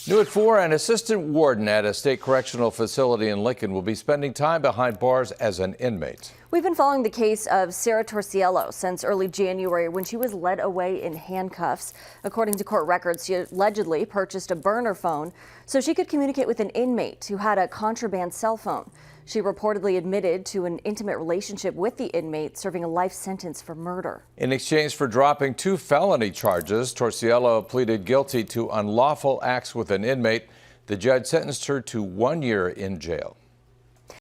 New at 4, an assistant warden at a state correctional facility in Lincoln will be spending time behind bars as an inmate. We've been following the case of Sarah Torciello since early January when she was led away in handcuffs. According to court records, she allegedly purchased a burner phone so she could communicate with an inmate who had a contraband cell phone. She reportedly admitted to an intimate relationship with the inmate, serving a life sentence for murder. In exchange for dropping 2 felony charges, Torciello pleaded guilty to unlawful acts with an inmate. The judge sentenced her to 1 year in jail.